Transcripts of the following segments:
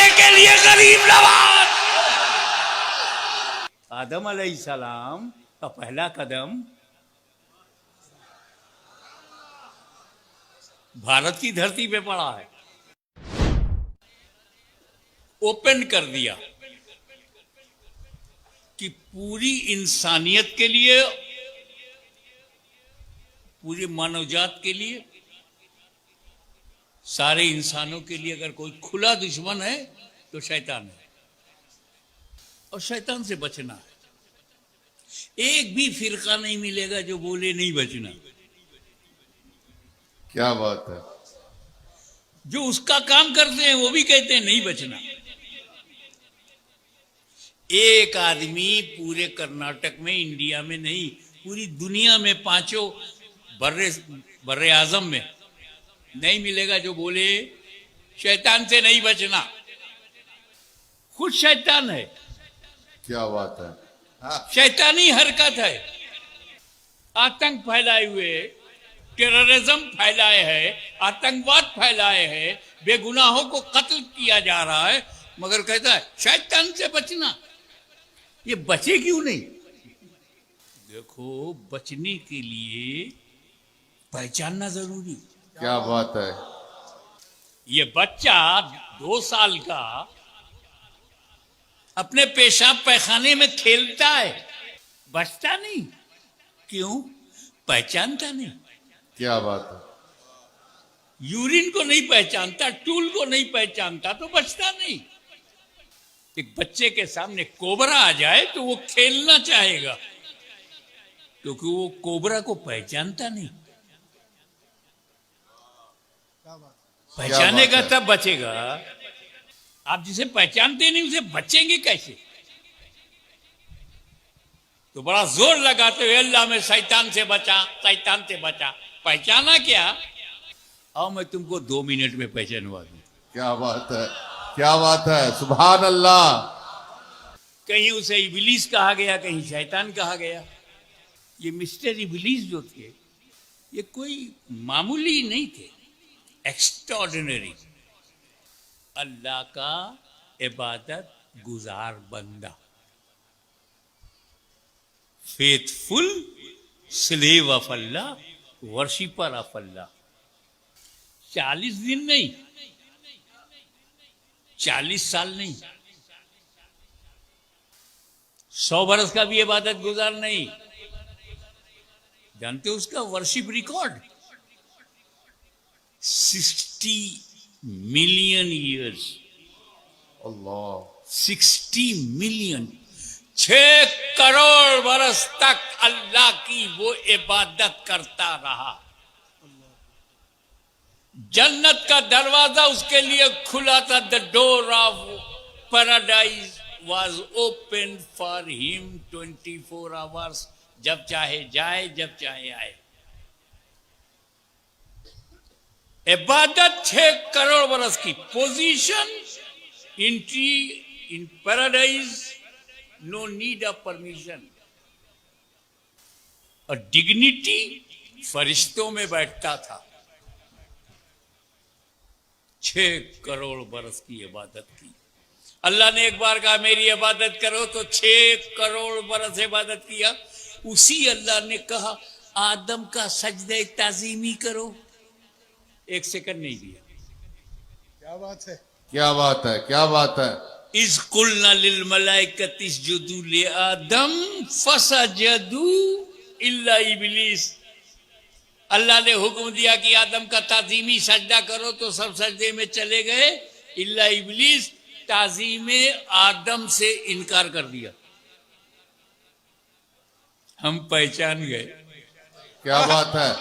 बचाने के लिए गरीब नवाज। आदम अलैहिस्सलाम का पहला कदम भारत की धरती पे पड़ा है। ओपन कर दिया कि पूरी इंसानियत के लिए, पूरी मानवजात के लिए, सारे इंसानों के लिए अगर कोई खुला दुश्मन है तो शैतान है, और शैतान से बचना है। एक भी फिरका नहीं मिलेगा जो बोले नहीं बचना। क्या बात है। जो उसका काम करते हैं वो भी कहते हैं नहीं बचना। एक आदमी पूरे कर्नाटक में, इंडिया में नहीं, पूरी दुनिया में, पांचों बर्रे आजम में नहीं मिलेगा जो बोले शैतान से नहीं बचना। खुद शैतान है। क्या बात है। हाँ। शैतानी हरकत है। आतंक फैलाए हुए, टेररिज्म फैलाए है, आतंकवाद फैलाए है, बेगुनाहों को कत्ल किया जा रहा है, मगर कहता है शैतान से बचना। ये बचे क्यों नहीं? देखो, बचने के लिए पहचानना जरूरी। क्या बात है। ये बच्चा 2 साल का अपने पेशाब पैखाने में खेलता है, बचता नहीं। क्यों? पहचानता नहीं। क्या बात है। यूरिन को नहीं पहचानता, टूल को नहीं पहचानता तो बचता नहीं। एक बच्चे के सामने कोबरा आ जाए तो वो खेलना चाहेगा, क्योंकि वो कोबरा को पहचानता नहीं। पहचानेगा तब बचेगा। आप जिसे पहचानते नहीं उसे बचेंगे कैसे? तो बड़ा जोर लगाते हुए अल्लाह में शैतान से बचा, शैतान से बचा। पहचाना क्या? आओ मैं तुमको 2 मिनट में पहचानवा दूं। क्या बात है। क्या बात है। सुभान अल्लाह। कहीं उसे इबलीस कहा गया, कहीं शैतान कहा गया। ये मिस्टर इबलीस जो थे, ये कोई मामूली नहीं थे, एक्स्ट्राऑर्डिनरी। अल्लाह का इबादत गुजार बंदा, faithful slave of Allah, worshipper of Allah. 40 दिन नहीं, 40 साल नहीं, 100 बरस का भी इबादत गुजार नहीं। जानते हो उसका वर्शिप रिकॉर्ड? 60 million years. अल्लाह। 60 मिलियन, 6 करोड़ बरस तक अल्लाह की वो इबादत करता रहा। जन्नत का दरवाजा उसके लिए खुला था। The door of paradise was open for him 24 hours. जब चाहे जाए, जब चाहे आए। इबादत 6 करोड़ बरस की। Position, entry in paradise, no need of permission. और डिग्निटी, फरिश्तों में बैठता था। 6 करोड़ बरस की इबादत की। अल्लाह ने एक बार कहा मेरी इबादत करो, तो 6 करोड़ बरस इबादत किया। उसी अल्लाह ने कहा आदम का सजदे ताजीमी करो, 1 सेकंड नहीं दिया। क्या बात है। क्या बात है। क्या बात है। इस कुलना लिल मलाइकति इसजुदू ले आदम फसजदू इल्ला इब्लीस। अल्लाह ने हुक्म दिया कि आदम का ताजीमी सजदा करो, तो सब सजदे में चले गए, इल्ला इब्लीस ताजीमे आदम से इनकार कर दिया। हम पहचान गए। क्या बात है।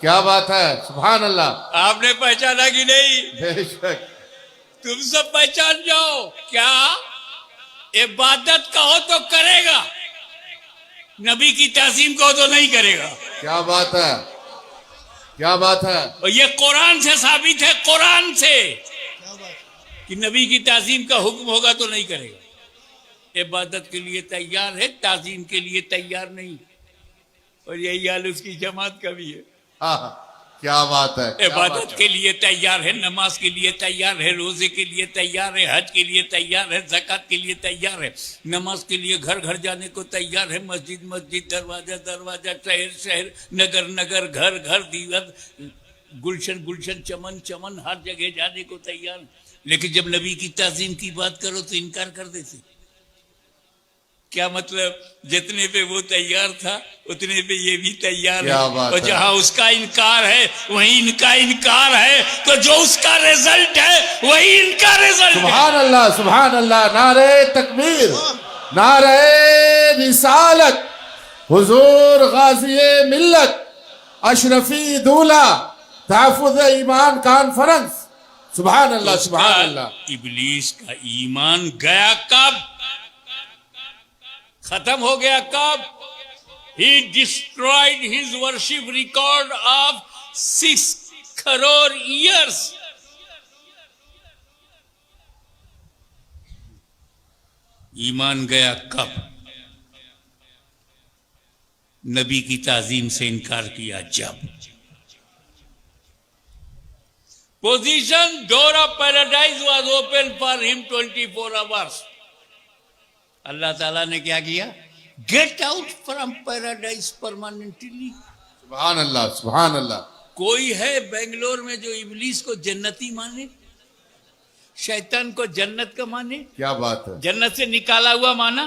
क्या बात है। सुभान अल्लाह। आपने पहचाना कि नहीं? बेशक। तुम सब पहचान जाओ। क्या इबादत कहो तो करेगा, नबी की ताजीम कहो तो नहीं करेगा। क्या बात है। क्या बात है। और ये कुरान से साबित है, कुरान से, कि नबी की ताजीम का हुक्म होगा तो नहीं करेगा। इबादत के लिए तैयार है, ताजीम के लिए तैयार नहीं। और यही हाल उसकी जमात का भी है। हाँ। क्या बात है, क्या बात इबादत है। के लिए तैयार है, नमाज के लिए तैयार है, रोजे के लिए तैयार है, हज के लिए तैयार है, ज़कात के लिए तैयार है, नमाज के लिए घर घर जाने को तैयार है, मस्जिद मस्जिद, दरवाजा दरवाजा, शहर शहर, नगर नगर, घर घर, दीवार, गुलशन गुलशन, चमन चमन, हर जगह जाने को तैयार। लेकिन जब नबी की ताजीम की बात करो तो इनकार कर देते। क्या मतलब, जितने पे वो तैयार था उतने पे ये भी तैयार है। क्या बात और है। जहां उसका इनकार है वहीं इनका इनकार है, तो जो उसका रिजल्ट है वही इनका रिजल्ट है। सुभान अल्लाह, सुभान अल्लाह। नारे तकबीर, नारे रिसालत, हुजूर गाज़िए मिल्लत, अशरफी दूल्हा, तहफ़्फ़ुज़ ईमान कॉन्फ्रेंस। सुभान अल्लाह, सुभान अल्लाह। इब्लीस का ईमान गया कब, खत्म हो गया कब? He destroyed his worship record of 6 crore years. ईमान गया कब? नबी की ताजीम से इनकार किया जब। Position door of paradise was open for him 24 hours. अल्लाह ताला ने क्या किया? Get out from paradise permanently. सुभान अल्लाह, सुभान अल्लाह। कोई है बेंगलोर में जो इब्लीस को जन्नती माने, शैतान को जन्नत का माने, क्या बात है। जन्नत से निकाला हुआ माना?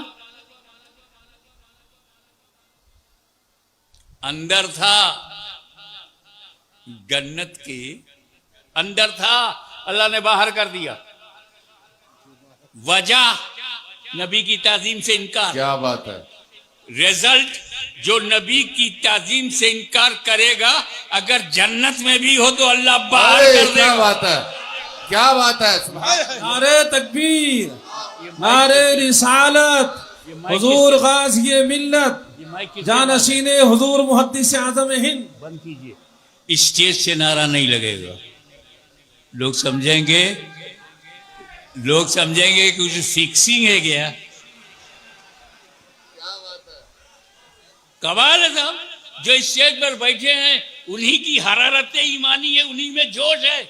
अंदर था, जन्नत के अंदर था, अल्लाह ने बाहर कर दिया। वजह नबी की ताजीम से इनकार। क्या बात है। रिजल्ट, जो नबी की ताजीम से इनकार करेगा अगर जन्नत में भी हो तो अल्लाह बाहर अरे, कर क्या देगा। बात है, क्या बात है। सुभान नारे तकबीर, नारे रिसालत, हुजूर गाज़िए मिल्लत, जानशीने हुजूर मुहद्दिस आज़म हिंद। बंद कीजिए। स्टेज से नारा नहीं लगेगा, लोग समझेंगे कि कुछ फिक्सिंग है क्या। कमाल है साहब, जो स्टेज पर बैठे हैं उन्हीं की हरारत ईमानी है, उन्हीं में जोश है,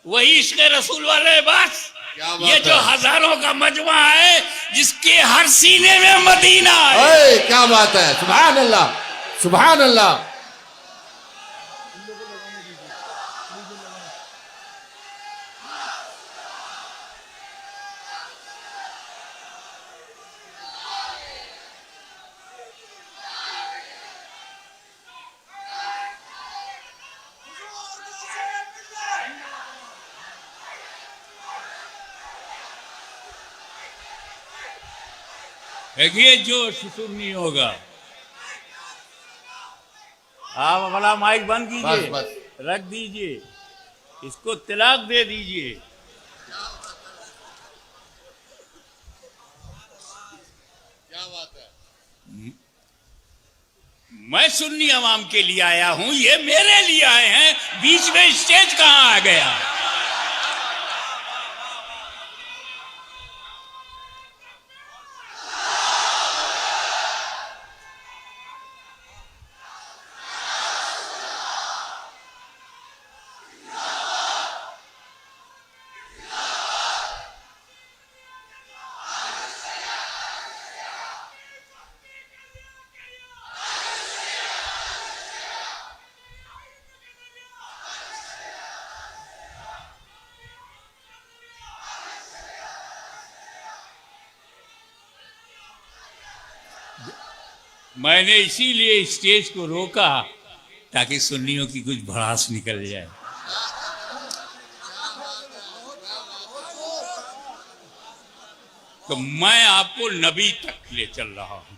वही इश्क़ रसूल वाले हैं। बस क्या बात ये जो है। हजारों का मजमा है जिसके हर सीने में मदीना है। अरे, क्या बात है। सुभान अल्लाह, सुभान अल्लाह। देखिए जो शुरू नहीं होगा। आप अपना माइक बंद कीजिए, बस, रख दीजिए, इसको तलाक दे दीजिए। क्या बात है। मैं सुन्नी अवाम के लिए आया हूं, ये मेरे लिए आए हैं, बीच में स्टेज कहां आ गया? मैंने इसीलिए स्टेज को रोका ताकि सुन्नियों की कुछ भड़ास निकल जाए। तो मैं आपको नबी तक ले चल रहा हूं,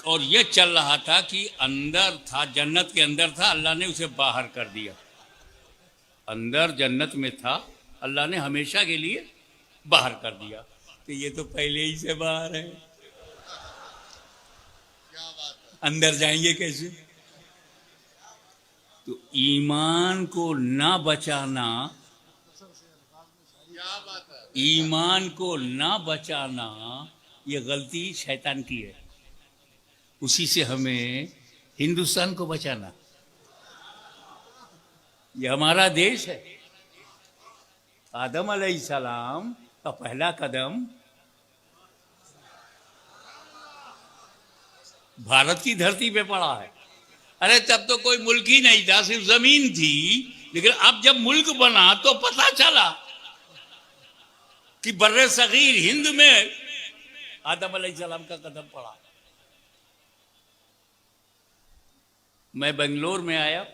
और ये चल रहा था कि अंदर था, जन्नत के अंदर था, अल्लाह ने उसे बाहर कर दिया। अंदर जन्नत में था, अल्लाह ने हमेशा के लिए बाहर कर दिया। तो ये तो पहले ही से बाहर है, अंदर जाएंगे कैसे? तो ईमान को ना बचाना, ईमान को ना बचाना, ये गलती शैतान की है। उसी से हमें हिंदुस्तान को बचाना, ये हमारा देश है। आदम अलैहिस्सलाम का पहला कदम भारत की धरती पे पड़ा है। अरे तब तो कोई मुल्क ही नहीं था, सिर्फ जमीन थी। लेकिन अब जब मुल्क बना तो पता चला कि बर्रे सगीर हिंद में आदम अलैहिस्सलाम का कदम पड़ा। मैं बेंगलोर में आया,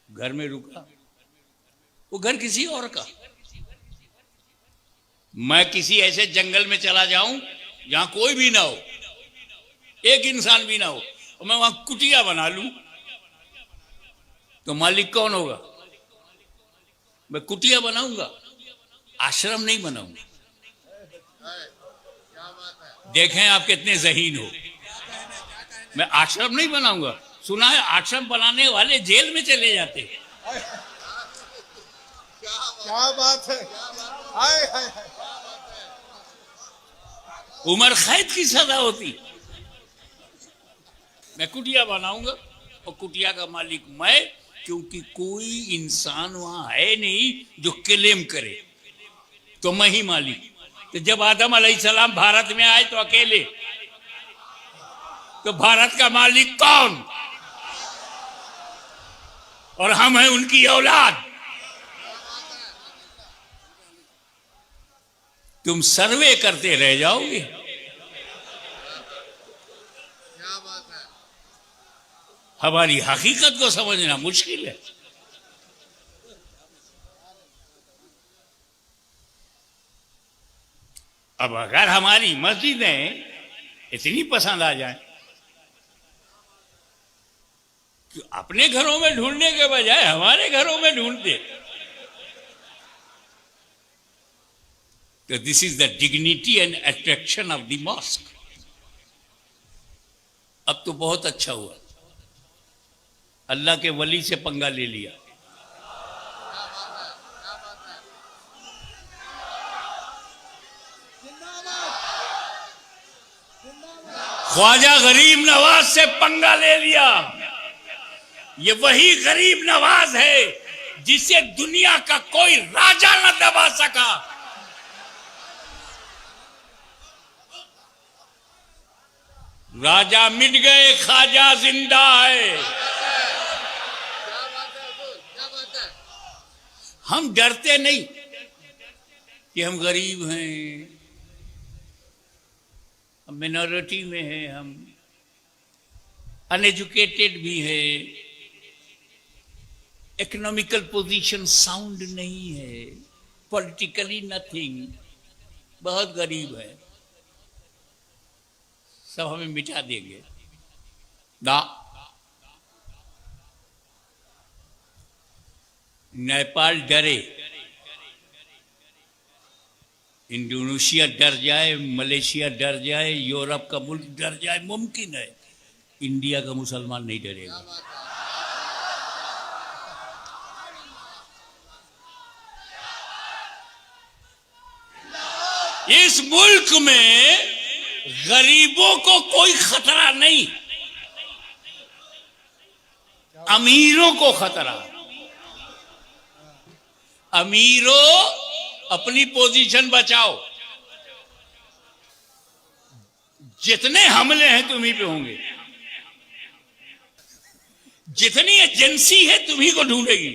घर में रुका, वो घर किसी और का। मैं किसी ऐसे जंगल में चला जाऊं जहां कोई भी ना हो, एक इंसान भी ना हो, और मैं वहां कुटिया बना लूं, तो मालिक कौन होगा? मैं कुटिया बनाऊंगा, आश्रम नहीं बनाऊंगा। देखें आप कितने ज़हीन हो। मैं आश्रम नहीं बनाऊंगा। सुना है आश्रम बनाने वाले जेल में चले जाते हैं। क्या बात है। हाय हाय हाय। उमर कैद की सजा होती। मैं कुटिया बनाऊंगा और कुटिया का मालिक मैं, क्योंकि कोई इंसान वहां है नहीं जो क्लेम करे, तो मैं ही मालिक। तो जब आदम अलैहिस्सलाम भारत में आए तो अकेले, तो भारत का मालिक कौन? और हम हैं उनकी औलाद। तुम सर्वे करते रह जाओगे। हमारी हकीकत को समझना मुश्किल है। अब अगर हमारी मस्जिदें इतनी पसंद आ जाए कि अपने घरों में ढूंढने के बजाय हमारे घरों में ढूंढते, तो this is the dignity and attraction of the mosque. अब तो बहुत अच्छा हुआ, अल्लाह के वली से पंगा ले लिया। ख्वाजा गरीब नवाज से पंगा ले लिया। ये वही गरीब नवाज है जिसे दुनिया का कोई राजा न दबा सका। राजा मिट गए, ख्वाजा जिंदा है। हम डरते नहीं कि हम गरीब हैं, हम मिनॉरिटी में हैं, हम अनएजुकेटेड भी है, इकोनॉमिकल पोजीशन साउंड नहीं है, पॉलिटिकली नथिंग, बहुत गरीब है, सब हमें मिटा देंगे ना। नेपाल डरे, इंडोनेशिया डर जाए, मलेशिया डर जाए, यूरोप का मुल्क डर जाए, मुमकिन है। इंडिया का मुसलमान नहीं डरेगा। इस मुल्क में गरीबों को कोई खतरा नहीं, अमीरों को खतरा। अमीरों अपनी पोजीशन बचाओ, जितने हमले हैं तुम्ही पे होंगे, जितनी एजेंसी है तुम्ही को ढूंढेगी,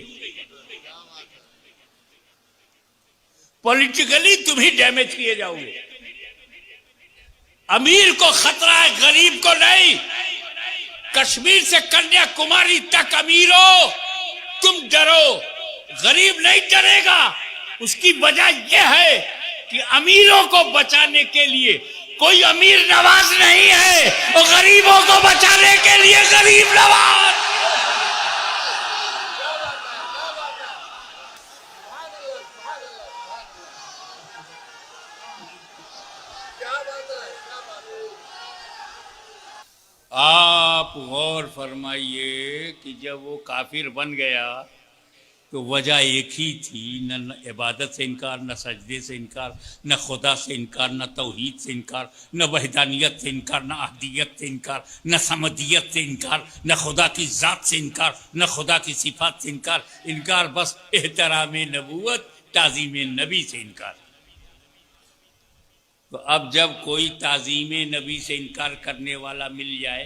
पॉलिटिकली तुम्ही डैमेज किए जाओगे। अमीर को खतरा है, गरीब को नहीं। कश्मीर से कन्याकुमारी तक अमीरों तुम डरो, गरीब नहीं डरेगा। उसकी वजह यह है कि अमीरों को बचाने के लिए कोई अमीर नवाज नहीं है, और गरीबों को बचाने के लिए गरीब नवाज। आप गौर फरमाइए कि जब वो काफिर बन गया तो वजह एक ही थी, न इबादत से इनकार, न सजदे से इनकार, न खुदा से इनकार, न तौहीद से इनकार, न वहदानियत से इनकार, न अहदियत से इनकार, न समदियत से इनकार, न खुदा की ज़ात से इनकार, न खुदा की सिफात से इनकार। इनकार बस एहतराम नबूवत, ताज़ीम नबी से इनकार। तो अब जब कोई ताज़ीम नबी से इनकार करने वाला मिल जाए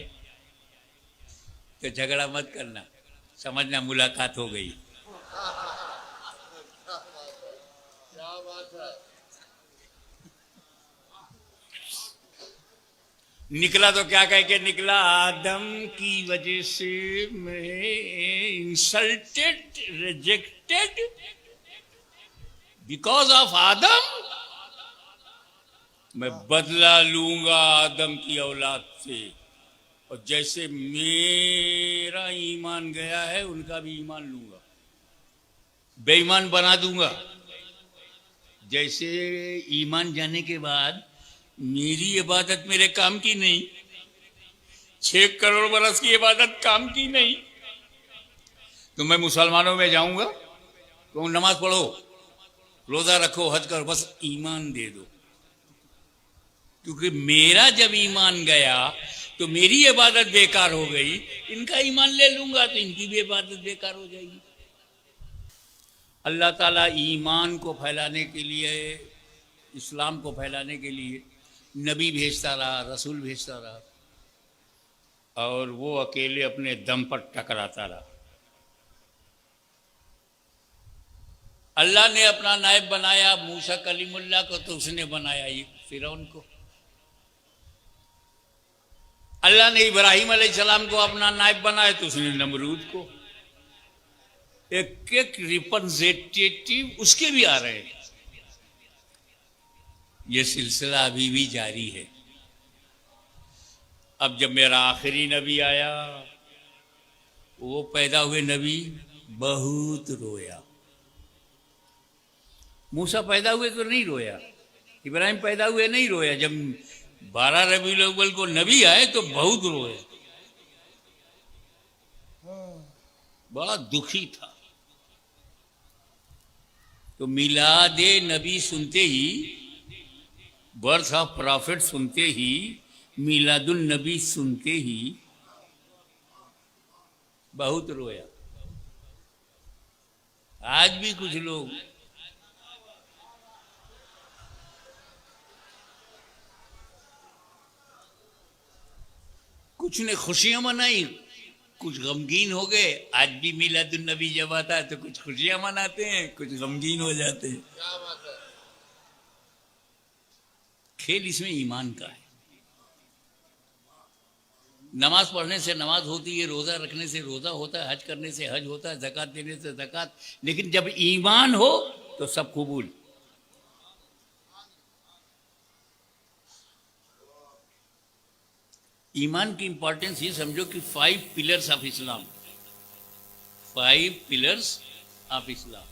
तो झगड़ा मत करना, समझना मुलाकात हो गई। क्या बात है। निकला तो क्या कह के निकला, आदम की वजह से मैं insulted, rejected, because of Adam मैं बदला लूंगा आदम की औलाद से, और जैसे मेरा ईमान गया है उनका भी ईमान लूंगा, बेईमान बना दूंगा। जैसे ईमान जाने के बाद मेरी इबादत मेरे काम की नहीं, 6 करोड़ बरस की इबादत काम की नहीं, तो मैं मुसलमानों में जाऊंगा तो नमाज पढ़ो, रोजा रखो, हज करो, बस ईमान दे दो। क्योंकि मेरा जब ईमान गया तो मेरी इबादत बेकार हो गई, इनका ईमान ले लूंगा तो इनकी भी इबादत बेकार हो जाएगी। अल्लाह ताला ईमान को फैलाने के लिए, इस्लाम को फैलाने के लिए नबी भेजता रहा, रसूल भेजता रहा, और वो अकेले अपने दम पर टकराता रहा। अल्लाह ने अपना नायब बनाया मूसा कलीमुल्लाह को, तो उसने बनाया ये फिरौन को। अल्लाह ने इब्राहिम अलैहिस्सलाम को अपना नायब बनाया तो उसने नमरूद को। एक एक रिप्रेजेंटेटिव उसके भी आ रहे हैं। ये सिलसिला अभी भी जारी है। अब जब मेरा आखिरी नबी आया, वो पैदा हुए नबी बहुत रोया। मूसा पैदा हुए तो नहीं रोया, इब्राहिम पैदा हुए नहीं रोया, जब 12 रबीउल अव्वल को नबी आए तो बहुत रोए, बड़ा दुखी था। तो मिलादे नबी सुनते ही, बर्थ ऑफ प्रॉफिट सुनते ही, मिलादुल नबी सुनते ही बहुत रोया। आज भी कुछ लोग कुछ ने खुशियां मनाई, कुछ गमगीन हो गए। आज भी मिलादुन नबी जब आता है तो कुछ खुशियां मनाते हैं, कुछ गमगीन हो जाते हैं। क्या बात है। खेल इसमें ईमान का है। नमाज पढ़ने से नमाज होती है, रोजा रखने से रोजा होता है, हज करने से हज होता है, ज़कात देने से ज़कात। लेकिन जब ईमान हो तो सब कबूल। ईमान की इंपॉर्टेंस ये समझो कि 5 pillars of Islam, 5 pillars of Islam,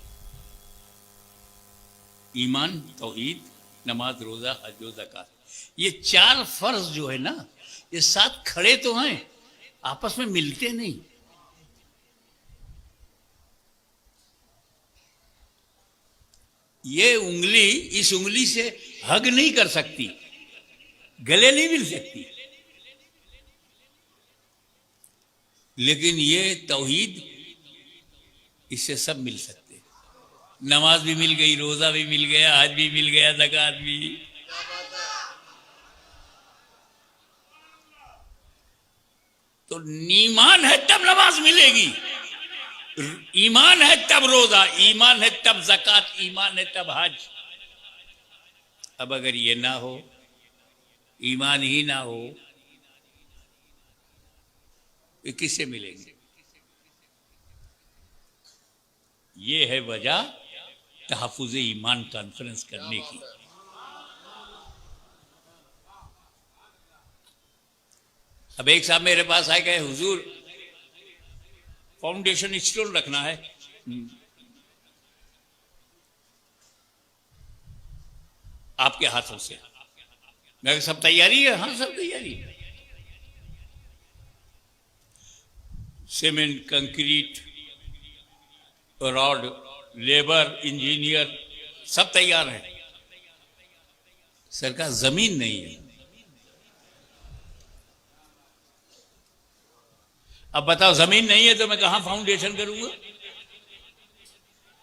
ईमान, तौहीद, नमाज, रोजा, हज और ज़कात। ये 4 फर्ज जो है ना, ये साथ खड़े तो हैं, आपस में मिलते नहीं। ये उंगली इस उंगली से हग नहीं कर सकती, गले नहीं मिल सकती, लेकिन ये तौहीद इससे सब मिल सकते। नमाज भी मिल गई, रोजा भी मिल गया, हज भी मिल गया, ज़कात भी। तो ईमान है तब नमाज मिलेगी, ईमान है तब रोजा, ईमान है तब ज़कात, ईमान है तब हज। अब अगर ये ना हो, ईमान ही ना हो, ये किससे मिलेंगे? ये है वजह तहफ़्फ़ुज़ ईमान कॉन्फ्रेंस करने की। अब एक साहब मेरे पास आए, कहे हुजूर फाउंडेशन स्टोन रखना है, आपके हाथों से। मैं सब तैयारी है? हाँ सब तैयारी है। Cement, concrete, rod, labour, engineer सब तैयार हैं। सरकार जमीन नहीं है। अब बताओ, जमीन नहीं है तो मैं कहां फाउंडेशन करूंगा?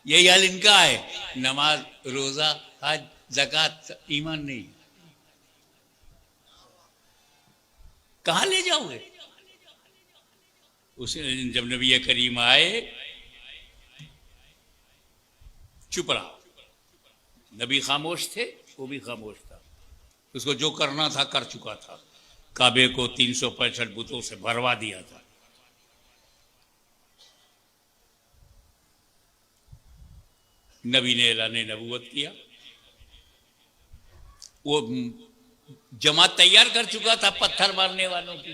यही हाल इनका है। नमाज, रोजा, हज, ज़कात, ईमान नहीं, कहां ले जाओगे? उस जब नबी करीम आए, चुप रहा। नबी खामोश थे, वो भी खामोश था। उसको जो करना था कर चुका था। काबे को 365 बुतों से भरवा दिया था। नबी ने ऐलान नबूवत किया। वो जमात तैयार कर चुका था पत्थर मारने वालों की।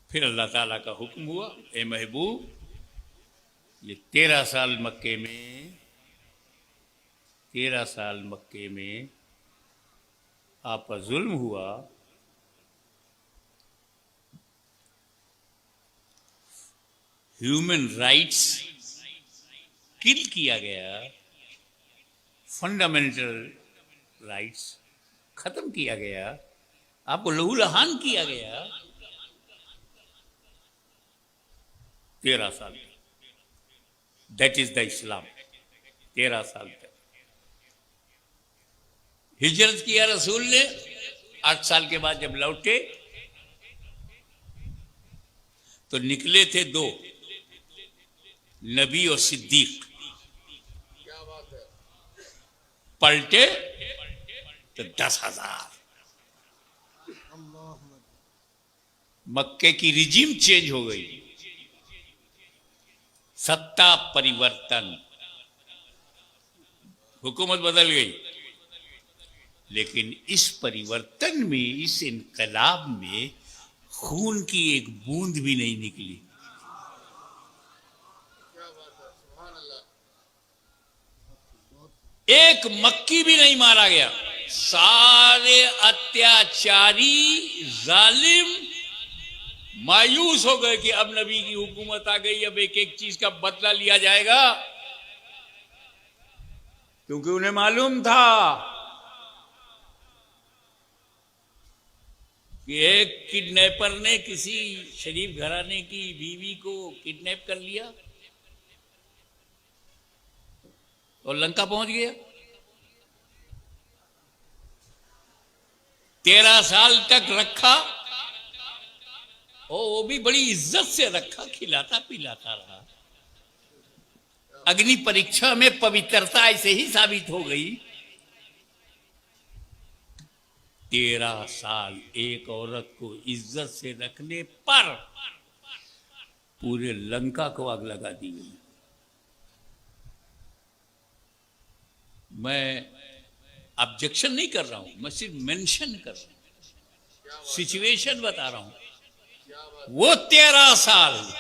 फिर अल्लाह ताला का हुक्म हुआ, ए महबूब, ये 13 साल मक्के में आप पर जुल्म हुआ। ह्यूमन राइट्स किल किया गया, फंडामेंटल राइट्स खत्म किया गया, आपको लहूलुहान किया गया। 13 साल, दैट इज द इस्लाम। 13 साल तक हिजरत किया रसूल ने। 8 साल के बाद जब लौटे तो निकले थे 2, नबी और सिद्दीक। पलटे तो 10,000। मक्के की रिजीम चेंज हो गई, सत्ता परिवर्तन, हुकूमत बदल गई। लेकिन इस परिवर्तन में, इस इनकलाब में खून की एक बूंद भी नहीं निकली। एक मक्की भी नहीं मारा गया। सारे अत्याचारी जालिम मायूस हो गए कि अब नबी की हुकूमत आ गई, अब एक एक चीज का बदला लिया जाएगा। क्योंकि उन्हें मालूम था कि एक किडनैपर ने किसी शरीफ घराने की बीवी को किडनैप कर लिया और लंका पहुंच गया। 13 साल तक रखा, और वो भी बड़ी इज्जत से रखा, खिलाता पिलाता रहा। अग्नि परीक्षा में पवित्रता ऐसे ही साबित हो गई। 13 साल एक औरत को इज्जत से रखने पर पूरे लंका को आग लगा दी गई। मैं ऑब्जेक्शन नहीं कर रहा हूं, मैं सिर्फ मेंशन कर रहा हूं, सिचुएशन बता रहा हूं। वो 13 साल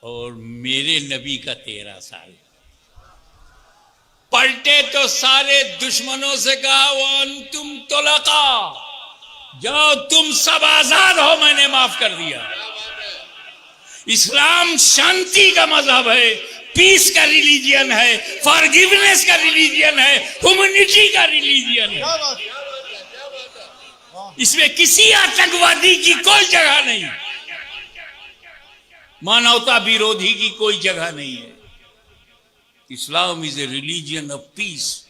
और मेरे नबी का 13 साल। पलटे तो सारे दुश्मनों से कहा, वो तुम तुलका, जाओ तुम सब आजाद हो, मैंने माफ कर दिया। इस्लाम शांति का मजहब है, पीस का रिलीजियन है, फॉरगिवनेस का रिलीजियन है, ह्यूमैनिटी का रिलीजियन है। इसमें किसी आतंकवादी की कोई जगह नहीं, मानवता विरोधी की कोई जगह नहीं है। Islam is a religion of peace.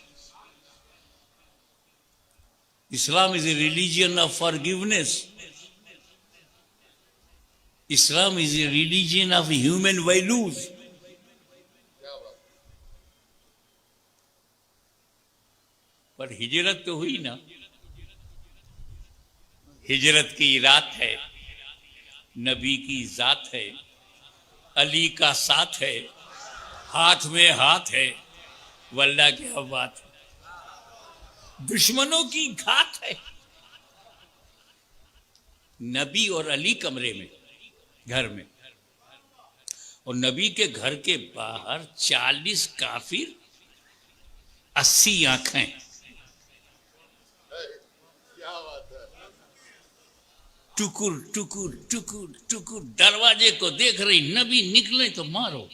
Islam is a religion of forgiveness. Islam is a religion of human values. पर हिजरत तो हुई ना। हिजरत की रात है, नबी की जात है, अली का साथ है, हाथ में हाथ है, वल्लाह क्या बात है। दुश्मनों की घात है। नबी और अली कमरे में, घर में, और नबी के घर के बाहर 40 काफिर, 80 आंखें। टुकुर टुकुर टुकुर टुकुर दरवाजे को देख रही, नबी निकले तो मारो।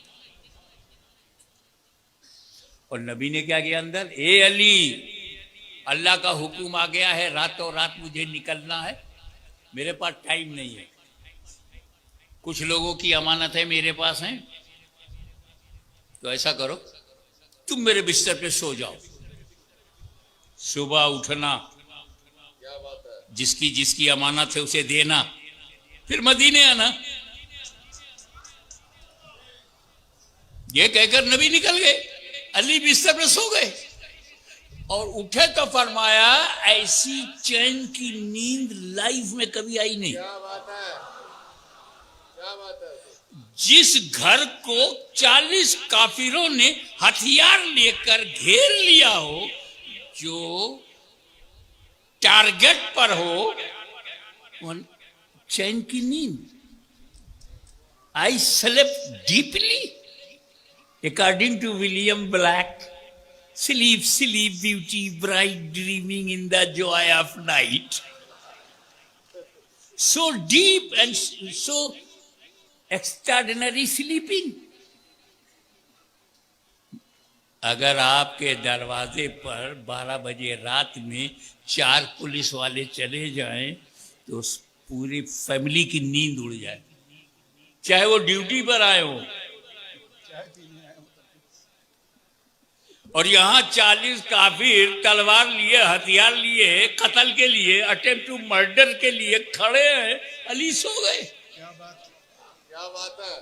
और नबी ने क्या किया अंदर, ए अली, अल्लाह का हुक्म आ गया है, रातों रात मुझे निकलना है, मेरे पास टाइम नहीं है, कुछ लोगों की अमानत है मेरे पास है, तो ऐसा करो तुम मेरे बिस्तर पे सो जाओ, सुबह उठना, जिसकी जिसकी अमानत है उसे देना, फिर मदीने आना। ये कहकर नबी निकल गए, अली बिस्तर पे सो गए और उठे तो फरमाया ऐसी चैन की नींद लाइफ में कभी आई नहीं। क्या बात है, क्या बात है। जिस घर को 40 काफिरों ने हथियार लेकर घेर लिया हो, जो टारगेट पर हो, चैन की नींद। I slept deeply according to William Black, sleep sleep beauty bright dreaming in the joy of night, so deep and so extraordinary sleeping। अगर आपके दरवाजे पर 12 बजे रात में 4 पुलिस वाले चले जाएं तो उस पूरी फैमिली की नींद उड़ जाए, चाहे वो ड्यूटी पर आए हो। और यहां 40 काफिर तलवार लिए, हथियार लिए, कत्ल के लिए, अटेम्प्ट टू मर्डर के लिए खड़े हैं, अली सो गए। क्या बात है।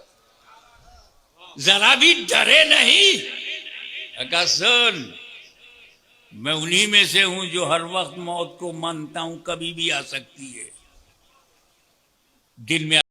जरा भी डरे नहीं। अगर सुन, मैं उन्हीं में से हूं जो हर वक्त मौत को मानता हूं, कभी भी आ सकती है। दिन में